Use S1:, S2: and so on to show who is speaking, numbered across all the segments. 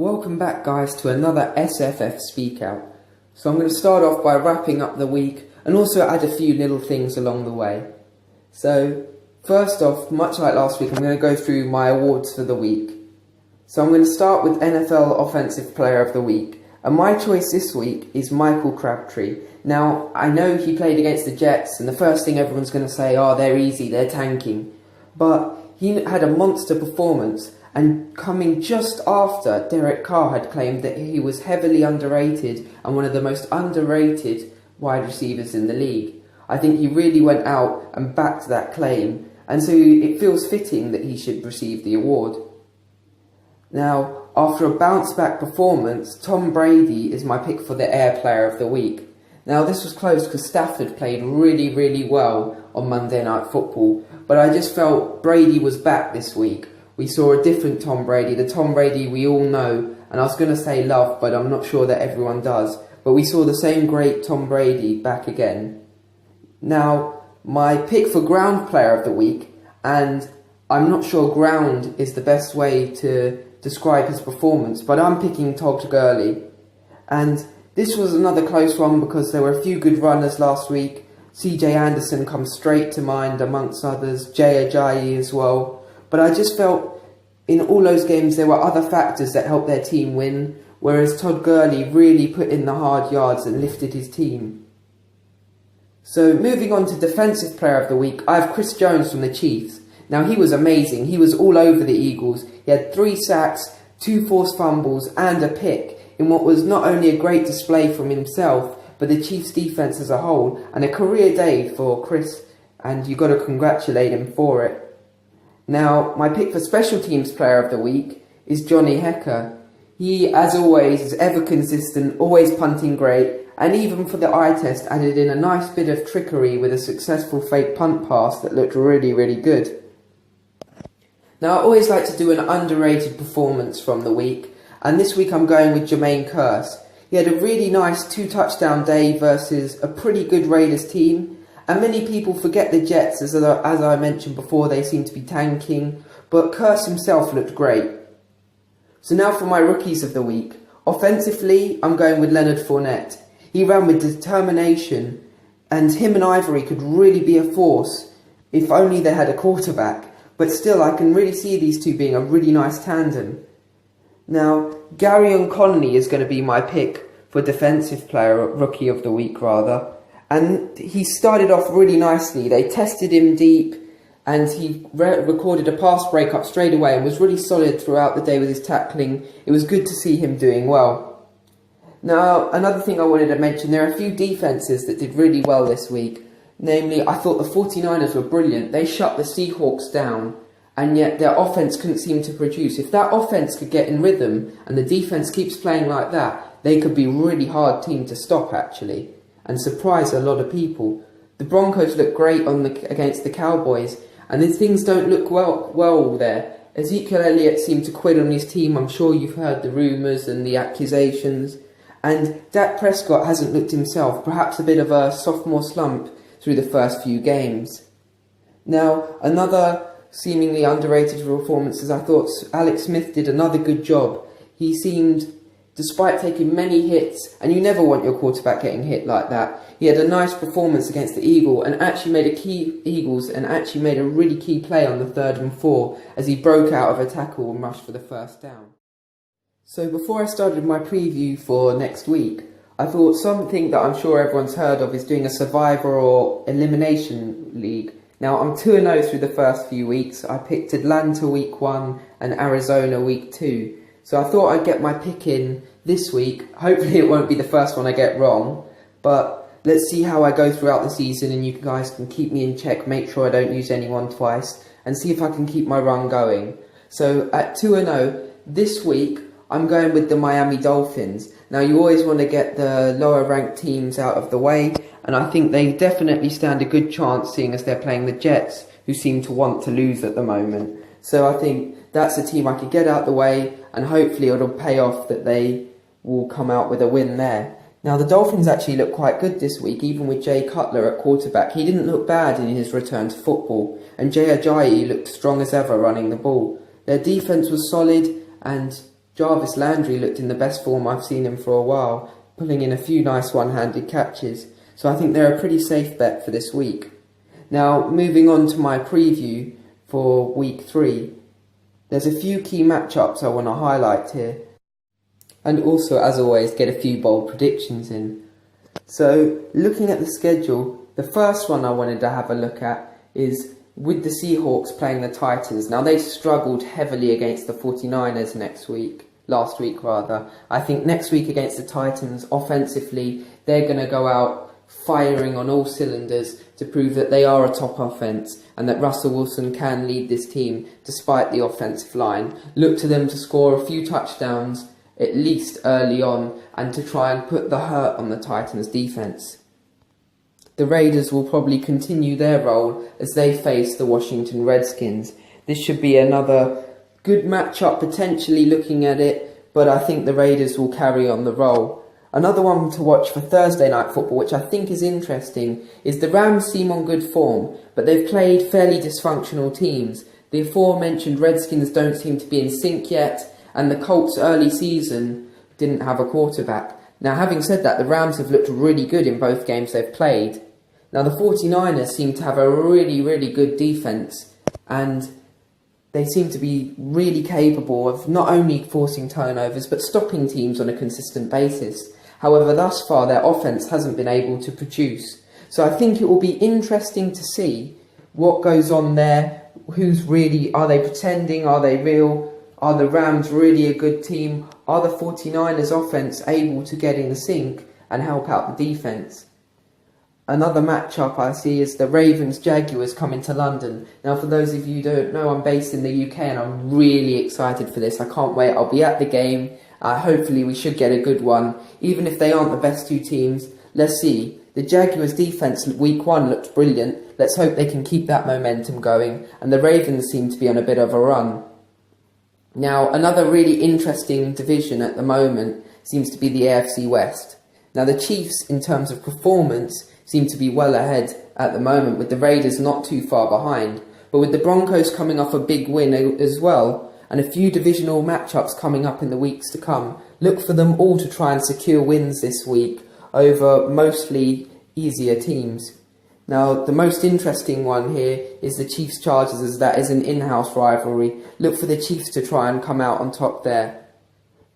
S1: Welcome back guys to another SFF Speak Out. So I'm going to start off by wrapping up the week and also add a few little things along the way. So first off, much like last week, I'm going to go through my awards for the week. So I'm going to start with NFL Offensive Player of the Week. And my choice this week is Michael Crabtree. Now, I know he played against the Jets, and the first thing everyone's going to say, oh, they're easy, they're tanking. But he had a monster performance, and coming just after Derek Carr had claimed that he was heavily underrated and one of the most underrated wide receivers in the league. I think he really went out and backed that claim, and so it feels fitting that he should receive the award. Now, after a bounce-back performance, Tom Brady is my pick for the Air Player of the Week. Now, this was close because Stafford played really well on Monday Night Football, but I just felt Brady was back this week. We saw a different Tom Brady, the Tom Brady we all know, and I was going to say love, but I'm not sure that everyone does. But we saw the same great Tom Brady back again. Now, my pick for Ground Player of the Week, and I'm not sure ground is the best way to describe his performance, but I'm picking Todd Gurley. And this was another close one because there were a few good runners last week. CJ Anderson comes straight to mind amongst others, Jay Ajayi as well. But I just felt in all those games there were other factors that helped their team win, whereas Todd Gurley really put in the hard yards and lifted his team. So moving on to Defensive Player of the Week, I have Chris Jones from the Chiefs. Now he was amazing, he was all over the Eagles. He had 3 sacks, 2 forced fumbles and a pick in what was not only a great display from himself, but the Chiefs defence as a whole, and a career day for Chris, and you've got to congratulate him for it. Now, my pick for Special Teams Player of the Week is Johnny Hekker. He, as always, is ever consistent, always punting great, and even for the eye test added in a nice bit of trickery with a successful fake punt pass that looked really good. Now, I always like to do an underrated performance from the week, and this week I'm going with Jermaine Kearse. He had a really nice 2-touchdown day versus a pretty good Raiders team. And many people forget the Jets, as I mentioned before, they seem to be tanking, but Kearse himself looked great. So now for my Rookies of the Week. Offensively, I'm going with Leonard Fournette. He ran with determination, and him and Ivory could really be a force if only they had a quarterback. But still, I can really see these two being a really nice tandem. Now, Gary Conley is going to be my pick for Defensive Player, Rookie of the Week rather. And he started off really nicely. They tested him deep and he recorded a pass breakup straight away and was really solid throughout the day with his tackling. It was good to see him doing well. Now, another thing I wanted to mention, there are a few defences that did really well this week. Namely, I thought the 49ers were brilliant. They shut the Seahawks down, and yet their offence couldn't seem to produce. If that offence could get in rhythm and the defence keeps playing like that, they could be a really hard team to stop actually, and surprise a lot of people. The Broncos look great against the Cowboys, and if things don't look well there. Ezekiel Elliott seemed to quit on his team. I'm sure you've heard the rumours and the accusations. And Dak Prescott hasn't looked himself, perhaps a bit of a sophomore slump through the first few games. Now, another seemingly underrated performance is I thought Alex Smith did another good job. He seemed, despite taking many hits, and you never want your quarterback getting hit like that, he had a nice performance against the Eagles and actually made a really key play on the 3rd and 4 as he broke out of a tackle and rushed for the first down. So before I started my preview for next week, I thought something that I'm sure everyone's heard of is doing a Survivor or Elimination League. Now, I'm 2-0 through the first few weeks. I picked Atlanta week 1 and Arizona week 2. So I thought I'd get my pick in this week. Hopefully it won't be the first one I get wrong. But let's see how I go throughout the season, and you guys can keep me in check, make sure I don't use anyone twice, and see if I can keep my run going. So at 2-0, this week, I'm going with the Miami Dolphins. Now, you always want to get the lower ranked teams out of the way, and I think they definitely stand a good chance seeing as they're playing the Jets, who seem to want to lose at the moment. So I think that's a team I could get out the way, and hopefully it'll pay off that they will come out with a win there. Now, the Dolphins actually look quite good this week, even with Jay Cutler at quarterback. He didn't look bad in his return to football, and Jay Ajayi looked strong as ever running the ball. Their defence was solid, and Jarvis Landry looked in the best form I've seen him for a while, pulling in a few nice one-handed catches, so I think they're a pretty safe bet for this week. Now, moving on to my preview for week 3, there's a few key matchups I want to highlight here, and also, as always, get a few bold predictions in. So, looking at the schedule, the first one I wanted to have a look at is with the Seahawks playing the Titans. Now, they struggled heavily against the 49ers last week. I think next week against the Titans, offensively, they're going to go out firing on all cylinders to prove that they are a top offense and that Russell Wilson can lead this team despite the offensive line. Look to them to score a few touchdowns, at least early on, and to try and put the hurt on the Titans' defense. The Raiders will probably continue their role as they face the Washington Redskins. This should be another good matchup, potentially looking at it, but I think the Raiders will carry on the role. Another one to watch for Thursday night football, which I think is interesting, is the Rams seem on good form, but they've played fairly dysfunctional teams. The aforementioned Redskins don't seem to be in sync yet, and the Colts early season didn't have a quarterback. Now, having said that, the Rams have looked really good in both games they've played. Now, the 49ers seem to have a really, really good defense, and they seem to be really capable of not only forcing turnovers, but stopping teams on a consistent basis. However, thus far, their offense hasn't been able to produce. So I think it will be interesting to see what goes on there. Are they pretending? Are they real? Are the Rams really a good team? Are the 49ers offense able to get in sync and help out the defense? Another matchup I see is the Ravens-Jaguars coming to London. Now, for those of you who don't know, I'm based in the UK and I'm really excited for this. I can't wait. I'll be at the game. Hopefully we should get a good one. Even if they aren't the best two teams, let's see. The Jaguars' defence week 1 looked brilliant. Let's hope they can keep that momentum going. And the Ravens seem to be on a bit of a run. Now, another really interesting division at the moment seems to be the AFC West. Now, the Chiefs, in terms of performance, seem to be well ahead at the moment, with the Raiders not too far behind. But with the Broncos coming off a big win as well, and a few divisional matchups coming up in the weeks to come, look for them all to try and secure wins this week over mostly easier teams. Now, the most interesting one here is the Chiefs-Chargers, as that is an in-house rivalry. Look for the Chiefs to try and come out on top there.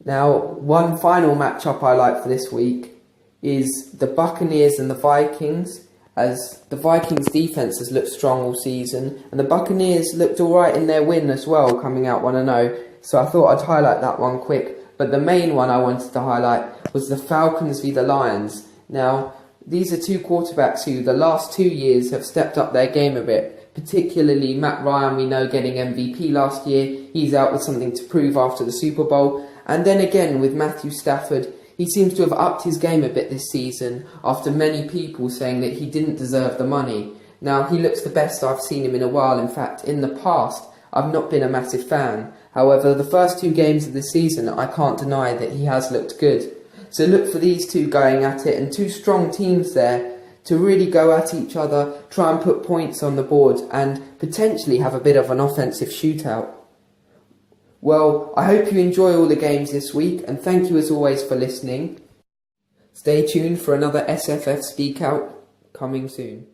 S1: Now, one final matchup I like for this week is the Buccaneers and the Vikings, as the Vikings' defence has looked strong all season, and the Buccaneers looked alright in their win as well, coming out 1-0, so I thought I'd highlight that one quick. But the main one I wanted to highlight was the Falcons v the Lions. Now, these are two quarterbacks who the last 2 years have stepped up their game a bit, particularly Matt Ryan, we know, getting MVP last year. He's out with something to prove after the Super Bowl. And then again with Matthew Stafford, he seems to have upped his game a bit this season after many people saying that he didn't deserve the money. Now, he looks the best I've seen him in a while. In fact, in the past, I've not been a massive fan. However, the first 2 games of the season, I can't deny that he has looked good. So look for these two going at it, and two strong teams there to really go at each other, try and put points on the board, and potentially have a bit of an offensive shootout. Well, I hope you enjoy all the games this week, and thank you as always for listening. Stay tuned for another SFF Speak Out coming soon.